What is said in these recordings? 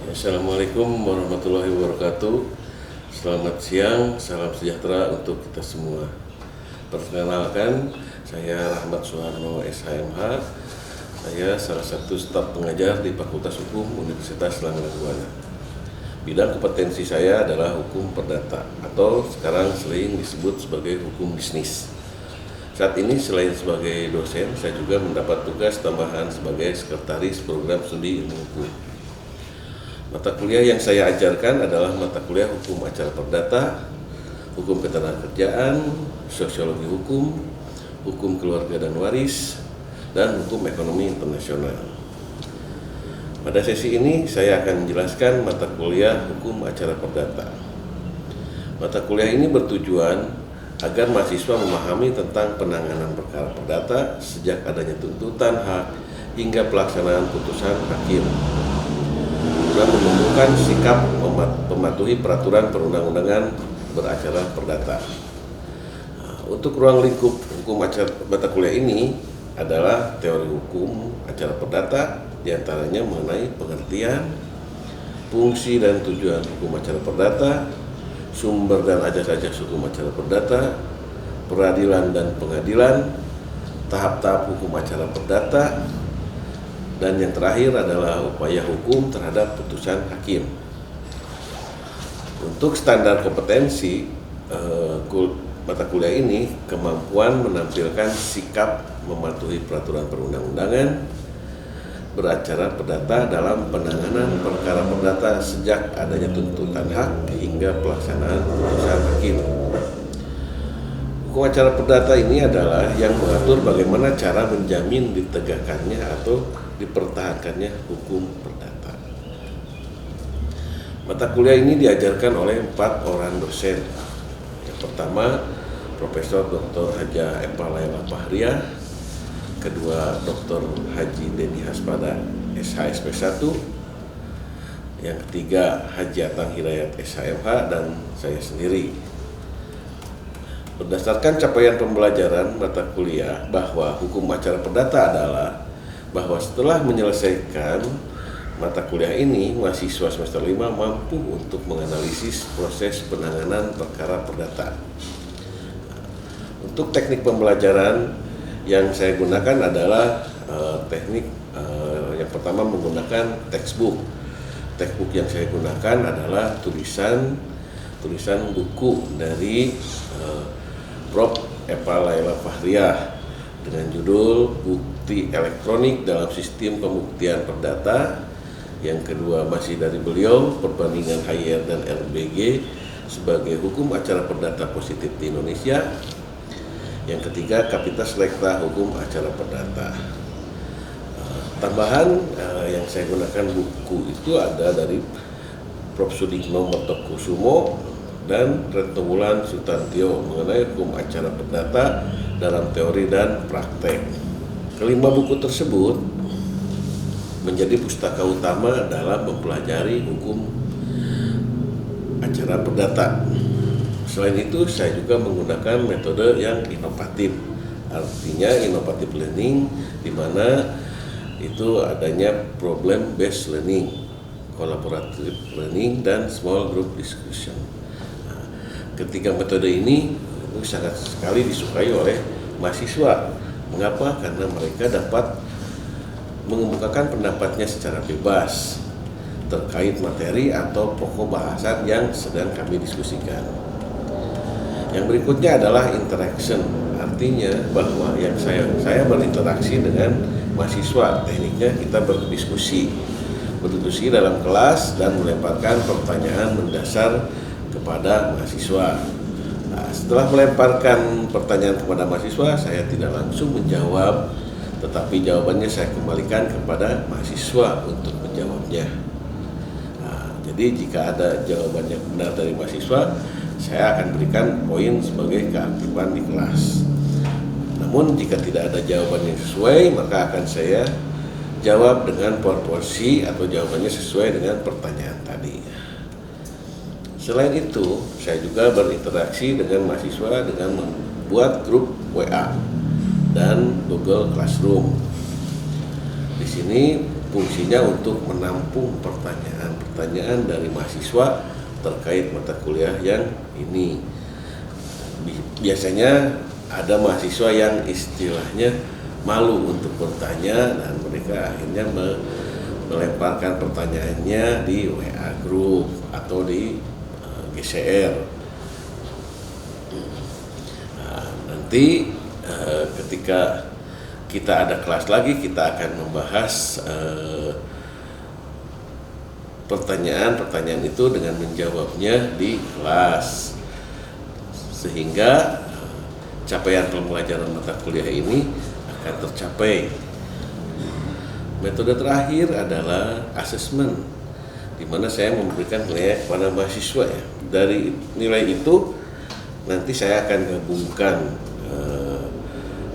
Assalamualaikum warahmatullahi wabarakatuh. Selamat siang, salam sejahtera untuk kita semua. Perkenalkan, saya Rahmat Suharno SHMH. Saya salah satu staf pengajar di Fakultas Hukum Universitas Langgar Buana. Bidang kompetensi saya adalah hukum perdata atau sekarang sering disebut sebagai hukum bisnis. Saat ini selain sebagai dosen, saya juga mendapat tugas tambahan sebagai sekretaris program studi ilmu hukum. Mata kuliah yang saya ajarkan adalah mata kuliah hukum acara perdata, hukum ketenagakerjaan, sosiologi hukum, hukum keluarga dan waris, dan hukum ekonomi internasional. Pada sesi ini saya akan menjelaskan mata kuliah hukum acara perdata. Mata kuliah ini bertujuan agar mahasiswa memahami tentang penanganan perkara perdata sejak adanya tuntutan hak hingga pelaksanaan putusan hakim, dan menumbuhkan sikap mematuhi peraturan perundang-undangan beracara perdata. Untuk ruang lingkup hukum acara mata kuliah ini adalah teori hukum acara perdata, diantaranya mengenai pengertian, fungsi dan tujuan hukum acara perdata, sumber dan ajas-ajas hukum acara perdata, peradilan dan pengadilan, tahap-tahap hukum acara perdata, dan yang terakhir adalah upaya hukum terhadap putusan hakim. Untuk standar kompetensi mata kuliah ini, kemampuan menampilkan sikap mematuhi peraturan perundang-undangan beracara perdata dalam penanganan perkara perdata sejak adanya tuntutan hak hingga pelaksanaan putusan hakim. Hukum acara perdata ini adalah yang mengatur bagaimana cara menjamin ditegakkannya atau dipertahankannya hukum perdata. Mata kuliah ini diajarkan oleh 4 orang dosen. Yang pertama, Profesor Dr. Haja Eva Laila Fahriah, kedua Dr. Haji Denny Haspada SHSP 1, yang ketiga Haji Atang Hidayat SHMH, dan saya sendiri. Berdasarkan capaian pembelajaran mata kuliah bahwa hukum acara perdata adalah bahwa setelah menyelesaikan mata kuliah ini, mahasiswa semester 5 mampu untuk menganalisis proses penanganan perkara perdata. Untuk teknik pembelajaran yang saya gunakan adalah teknik yang pertama menggunakan textbook. Textbook yang saya gunakan adalah tulisan buku dari Prof. Eva Laila Fahriah dengan judul Bukti Elektronik dalam Sistem Pembuktian Perdata. Yang kedua masih dari beliau, Perbandingan HIR dan LBG sebagai Hukum Acara Perdata Positif di Indonesia. Yang ketiga, Capitas Lecta Hukum Acara Perdata. Tambahan yang saya gunakan buku itu ada dari Prof. Sudikno Mertokusumo dan Retno Wulan Sutantio mengenai hukum acara perdata dalam teori dan praktek. Kelima buku tersebut menjadi pustaka utama dalam mempelajari hukum acara perdata. Selain itu, saya juga menggunakan metode yang inovatif, artinya inovative learning, di mana itu adanya problem based learning, collaborative learning, dan small group discussion. Ketiga metode ini sangat sekali disukai oleh mahasiswa. Mengapa? Karena mereka dapat mengemukakan pendapatnya secara bebas terkait materi atau pokok bahasan yang sedang kami diskusikan. Yang berikutnya adalah interaction, artinya bahwa yang saya berinteraksi dengan mahasiswa. Tekniknya kita berdiskusi dalam kelas dan melemparkan pertanyaan mendasar kepada mahasiswa. Nah, setelah melemparkan pertanyaan kepada mahasiswa, saya tidak langsung menjawab, tetapi jawabannya saya kembalikan kepada mahasiswa untuk menjawabnya. Nah, jadi jika ada jawaban yang benar dari mahasiswa, saya akan berikan poin sebagai keaktifan di kelas. Namun jika tidak ada jawaban yang sesuai, maka akan saya jawab dengan proporsi atau jawabannya sesuai dengan pertanyaan tadi. Selain itu, saya juga berinteraksi dengan mahasiswa dengan membuat grup WA dan Google Classroom. Di sini fungsinya untuk menampung pertanyaan-pertanyaan dari mahasiswa terkait mata kuliah yang ini. Biasanya ada mahasiswa yang istilahnya malu untuk bertanya dan mereka akhirnya melemparkan pertanyaannya di WA group atau di GCR. Nah, nanti ketika kita ada kelas lagi, kita akan membahas pertanyaan-pertanyaan itu dengan menjawabnya di kelas, sehingga capaian pembelajaran mata kuliah ini akan tercapai. Metode terakhir adalah asesmen, di mana saya memberikan nilai kepada mahasiswa ya. Dari nilai itu nanti saya akan gabungkan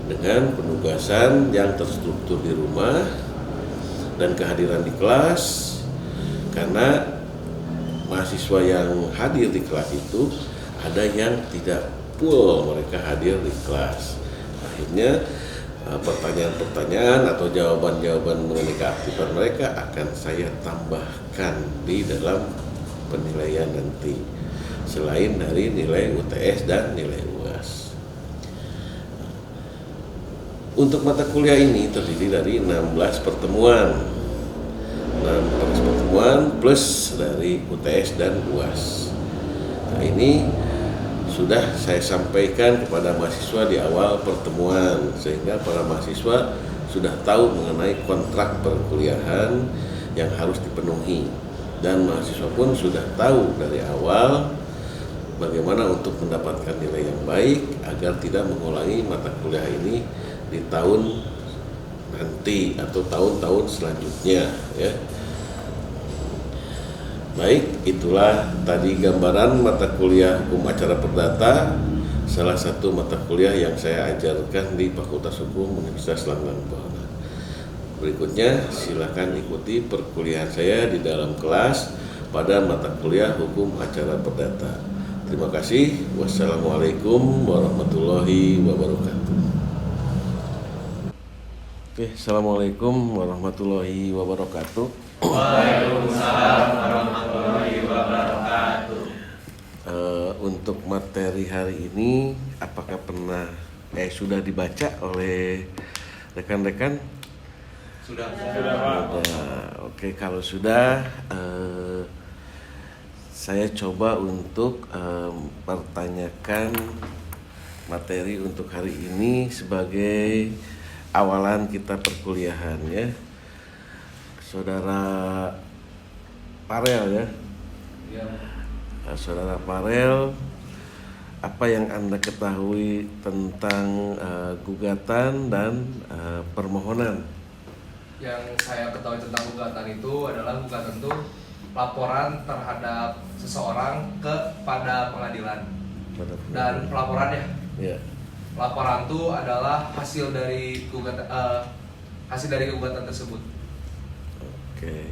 dengan penugasan yang terstruktur di rumah dan kehadiran di kelas, karena mahasiswa yang hadir di kelas itu ada yang tidak full mereka hadir di kelas. Akhirnya pertanyaan-pertanyaan atau jawaban-jawaban mengenai keaktifan mereka akan saya tambahkan di dalam penilaian nanti, selain dari nilai UTS dan nilai UAS. Untuk mata kuliah ini terdiri dari 16 pertemuan. 16 pertemuan plus dari UTS dan UAS. Nah, ini sudah saya sampaikan kepada mahasiswa di awal pertemuan, sehingga para mahasiswa sudah tahu mengenai kontrak perkuliahan yang harus dipenuhi, dan mahasiswa pun sudah tahu dari awal bagaimana untuk mendapatkan nilai yang baik agar tidak mengulangi mata kuliah ini di tahun nanti atau tahun-tahun selanjutnya ya. Baik, itulah tadi gambaran mata kuliah Hukum Acara Perdata, salah satu mata kuliah yang saya ajarkan di Fakultas Hukum Universitas Langgang Buana. Berikutnya silakan ikuti perkuliahan saya di dalam kelas pada mata kuliah Hukum Acara Perdata. Terima kasih. Wassalamualaikum warahmatullahi wabarakatuh. Oke, assalamualaikum warahmatullahi wabarakatuh. Waalaikumsalam warahmatullahi wabarakatuh. Untuk materi hari ini, apakah sudah dibaca oleh rekan-rekan? Sudah. Oke, kalau sudah, saya coba untuk pertanyakan materi untuk hari ini sebagai awalan kita perkuliahan ya. Saudara Parel ya. Nah, Saudara Parel, apa yang Anda ketahui tentang gugatan dan permohonan? Yang saya ketahui tentang gugatan itu adalah gugatan itu laporan terhadap seseorang kepada pengadilan. Dan pelaporannya. Ya. Laporan itu adalah hasil dari gugatan tersebut. Oke.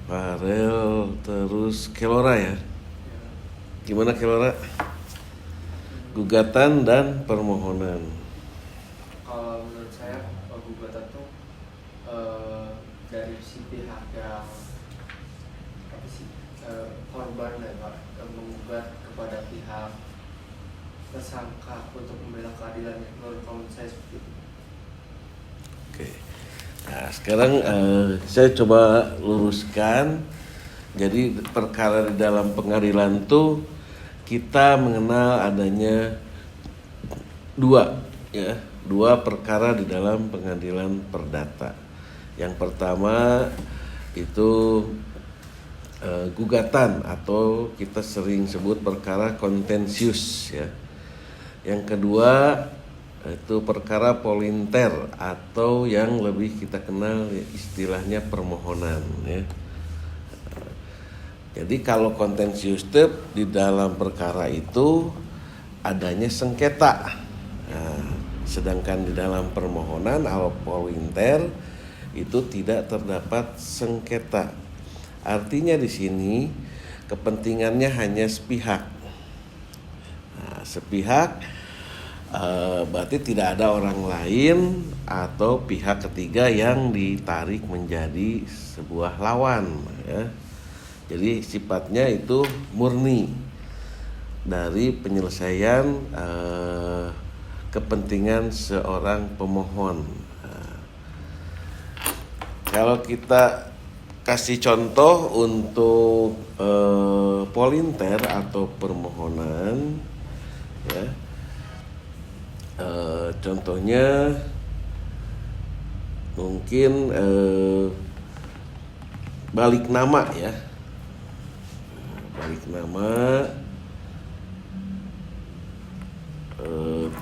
Parel, terus Kelora ya. Gimana Kelora? Gugatan dan permohonan. Kalau menurut saya gugatan tuh dari si pihak yang korban dan menggugat kepada pihak tersangka untuk membela keadilannya. Menurut saya seperti itu. Oke. Nah, sekarang saya coba luruskan. Jadi perkara di dalam pengadilan tuh kita mengenal adanya dua perkara di dalam pengadilan perdata. Yang pertama itu gugatan atau kita sering sebut perkara kontensius ya. Yang kedua itu perkara polinter atau yang lebih kita kenal istilahnya permohonan ya. Jadi kalau kontensius di dalam perkara itu adanya sengketa. Nah, sedangkan di dalam permohonan atau polinter itu tidak terdapat sengketa. Artinya di sini kepentingannya hanya sepihak. Nah, sepihak berarti tidak ada orang lain atau pihak ketiga yang ditarik menjadi sebuah lawan ya. Jadi sifatnya itu murni dari penyelesaian kepentingan seorang pemohon. Kalau kita kasih contoh untuk polinter atau permohonan ya, contohnya mungkin balik nama ya, balik nama,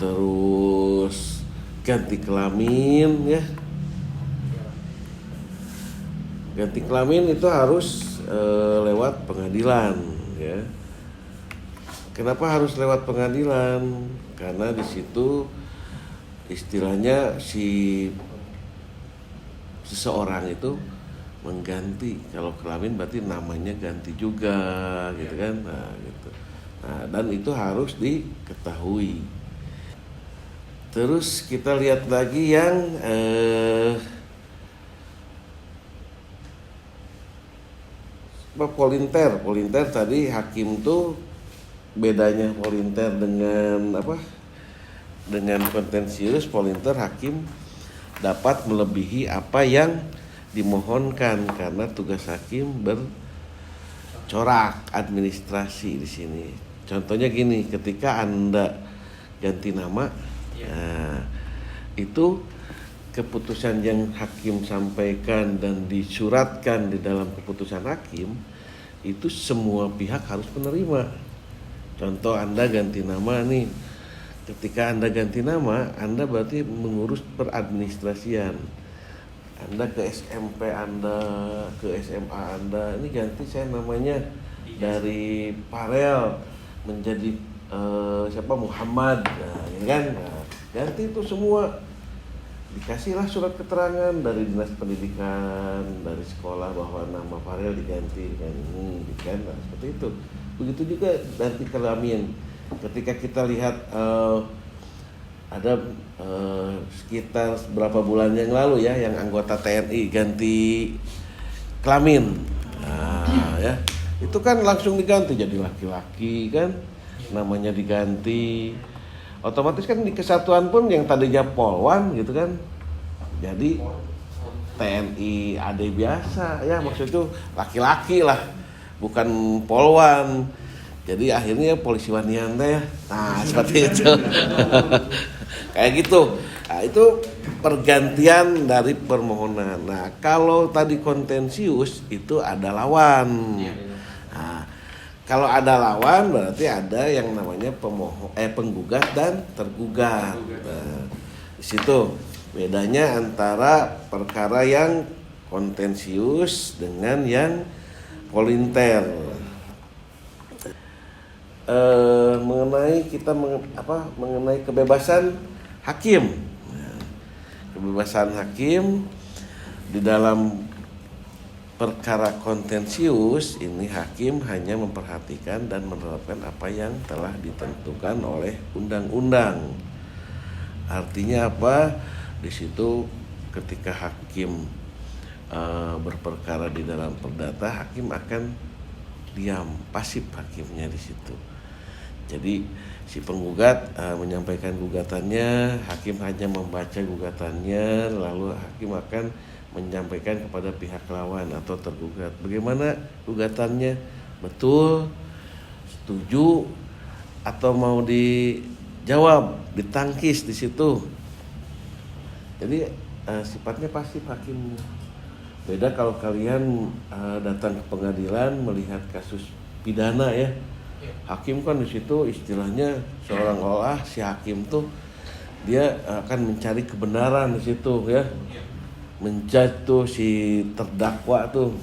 terus ganti kelamin ya. Ganti kelamin itu harus lewat pengadilan ya. Kenapa harus lewat pengadilan? Karena di situ istilahnya seseorang itu mengganti. Kalau kelamin berarti namanya ganti juga gitu kan. Nah, gitu. Nah, dan itu harus diketahui. Terus kita lihat lagi yang polinter tadi hakim tuh bedanya polinter dengan apa? Dengan kontensius, polinter hakim dapat melebihi apa yang dimohonkan karena tugas hakim bercorak administrasi di sini. Contohnya gini, ketika Anda ganti nama, nah, itu keputusan yang hakim sampaikan dan disuratkan di dalam keputusan hakim itu semua pihak harus menerima. Contoh Anda ganti nama nih, ketika Anda ganti nama, Anda berarti mengurus peradministrasian. Anda ke SMP Anda, ke SMA Anda, ini ganti saya namanya dari Farel menjadi Muhammad, nah, ini kan, nah, ganti itu semua. Dikasihlah surat keterangan dari dinas pendidikan, dari sekolah bahwa nama Farel diganti dengan ini, kan? Nah, seperti itu. Begitu juga ganti kelamin. Ketika kita lihat ada sekitar beberapa bulan yang lalu ya, yang anggota TNI ganti kelamin, nah, ya itu kan langsung diganti jadi laki-laki kan, namanya diganti. Otomatis kan di kesatuan pun yang tadinya polwan gitu kan, jadi TNI AD biasa ya, maksud itu laki-laki lah, bukan polwan. Jadi akhirnya polisi wanian ya. Nah, seperti itu. Kayak gitu. Nah, itu pergantian dari permohonan. Nah, kalau tadi kontensius itu ada lawan. Nah, kalau ada lawan berarti ada yang namanya penggugat dan tergugat. Nah, di situ bedanya antara perkara yang kontensius dengan yang polinter. Mengenai kebebasan hakim. Kebebasan hakim di dalam perkara kontensius ini hakim hanya memperhatikan dan menerapkan apa yang telah ditentukan oleh undang-undang. Artinya apa? Di situ ketika hakim berperkara di dalam perdata, hakim akan diam, pasif hakimnya di situ. Jadi si penggugat menyampaikan gugatannya, hakim hanya membaca gugatannya, lalu hakim akan menyampaikan kepada pihak lawan atau tergugat bagaimana gugatannya, betul, setuju, atau mau dijawab, ditangkis di situ. Jadi sifatnya pasif hakim. Beda kalau kalian datang ke pengadilan melihat kasus pidana ya. Hakim kan di situ istilahnya seolah-olah si hakim tuh dia akan mencari kebenaran di situ ya. Menjatuh si terdakwa tuh.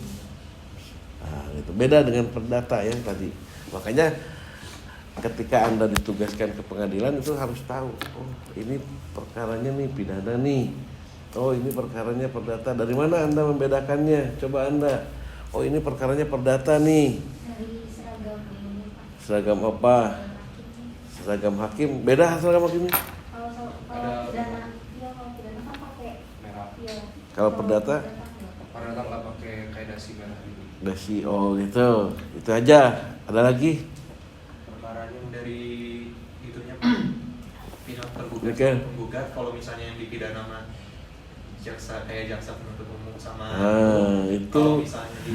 Nah, itu beda dengan perdata yang tadi. Makanya ketika Anda ditugaskan ke pengadilan itu harus tahu, oh ini perkaranya nih pidana nih. Oh ini perkaranya perdata. Dari mana Anda membedakannya? Coba Anda. Oh ini perkaranya perdata nih. Dari seragam ini, Pak. Seragam apa? Seragam hakim beda seragam hakimnya. Ada- kalau pidana kan pakai merah. iya. Kalau perdata Perdata nggak pakai kayak dasi merah gitu. dasi gitu. Itu aja. Ada lagi? Perkaranya dari itunya pihak tergugat Oke. penggugat, kalau misalnya yang dipidana mah jaksa penuntut umum sama Itu kalau misalnya di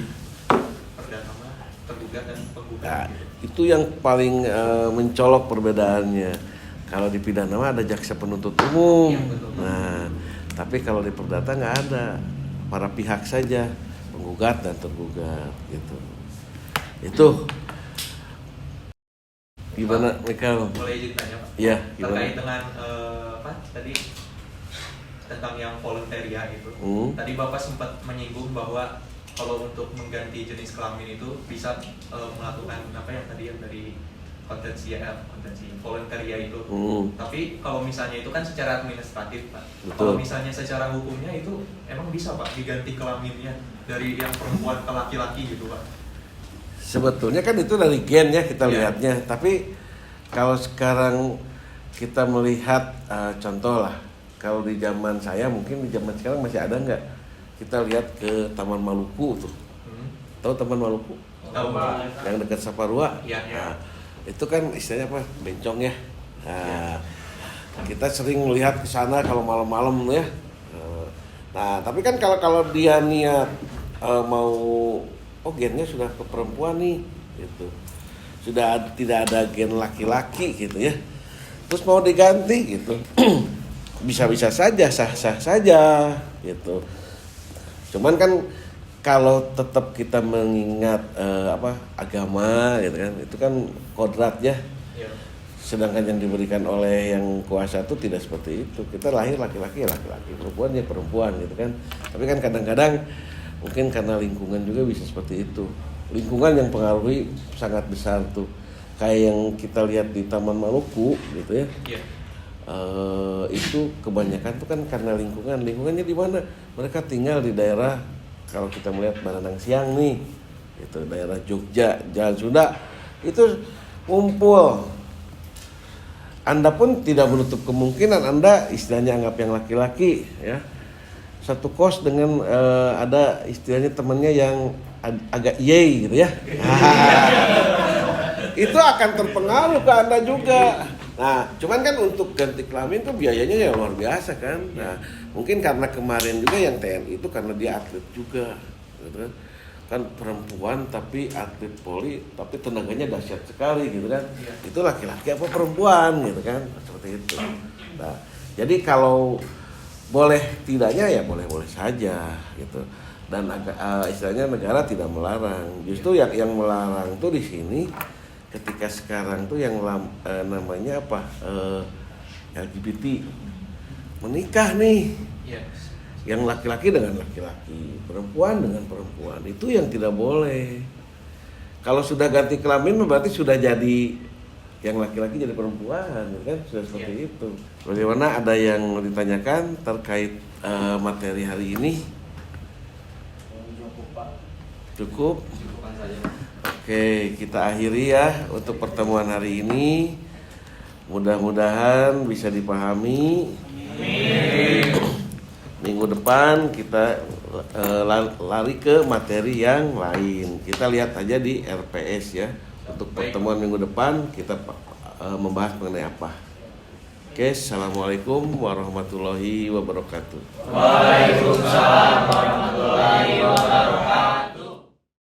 perdata mah tergugat dan penggugat. nah, itu yang paling mencolok perbedaannya. Kalau di pidana mah ada jaksa penuntut umum. Iya, betul. Nah, tapi kalau di perdata nggak ada. Para pihak saja, penggugat dan tergugat gitu. Itu gimana Michael? Boleh izin tanya Pak? Iya, gimana? Terkait dengan apa tadi tentang yang volunteria itu. Tadi Bapak sempat menyinggung bahwa kalau untuk mengganti jenis kelamin itu bisa melakukan apa yang tadi yang dari kontensi volunteria itu. Tapi kalau misalnya itu kan secara administratif Pak. Betul. Kalau misalnya secara hukumnya itu emang bisa Pak diganti kelaminnya dari yang perempuan ke laki-laki gitu Pak. Sebetulnya kan itu dari gen ya kita Iya. lihatnya. Tapi kalau sekarang kita melihat contoh lah, kalau di zaman saya mungkin di zaman sekarang masih ada nggak? Kita lihat ke Taman Maluku tuh. Tahu Taman Maluku? Tahu Pak. Yang dekat Saparua. Iya. Nah, itu kan istilahnya apa? Bencong ya. Nah, kita sering melihat ke sana kalau malam-malam ya. Nah, tapi kan kalau dia niat mau gennya sudah ke perempuan nih gitu. Sudah tidak ada gen laki-laki gitu ya. Terus mau diganti gitu. Bisa-bisa saja, sah-sah saja gitu. Cuman kan kalau tetap kita mengingat agama gitu kan, itu kan kodrat ya. Iya. Sedangkan yang diberikan oleh yang kuasa itu tidak seperti itu. Kita lahir laki-laki ya laki-laki, perempuan ya perempuan gitu kan. Tapi kan kadang-kadang mungkin karena lingkungan juga bisa seperti itu. Lingkungan yang pengaruhi sangat besar tuh. Kayak yang kita lihat di Taman Maluku gitu ya. Iya. Itu kebanyakan tuh kan karena lingkungannya di mana? Mereka tinggal di daerah, kalau kita melihat Baranang Siang nih, itu daerah Jogja, Jalan Sunda, itu ngumpul. Anda pun tidak menutup kemungkinan Anda istilahnya anggap yang laki-laki ya, satu kos dengan ada istilahnya temannya yang agak yey gitu ya. Itu akan terpengaruh ke Anda juga. Nah, cuman kan untuk ganti kelamin tuh biayanya ya luar biasa kan. Nah, mungkin karena kemarin juga yang TNI itu karena dia atlet juga, gitu kan. Kan perempuan tapi atlet poli, tapi tenaganya dahsyat sekali gitu kan. Itu laki-laki apa perempuan gitu kan, seperti itu. Nah, jadi kalau boleh tidaknya ya boleh-boleh saja gitu. Dan istilahnya negara tidak melarang. Justru yang melarang tuh di sini. Ketika sekarang tuh yang namanya apa LGBT menikah nih, yang laki-laki dengan laki-laki, perempuan dengan perempuan, itu yang tidak boleh. Kalau sudah ganti kelamin berarti sudah jadi yang laki-laki jadi perempuan, kan sudah seperti itu. Bagaimana, ada yang mau ditanyakan terkait materi hari ini? Cukup. Cukupkan saja. Oke, kita akhiri ya untuk pertemuan hari ini. Mudah-mudahan bisa dipahami. Minggu depan kita lari ke materi yang lain. Kita lihat aja di RPS ya. Untuk pertemuan minggu depan kita membahas mengenai apa. Oke, assalamualaikum warahmatullahi wabarakatuh. Waalaikumsalam warahmatullahi wabarakatuh.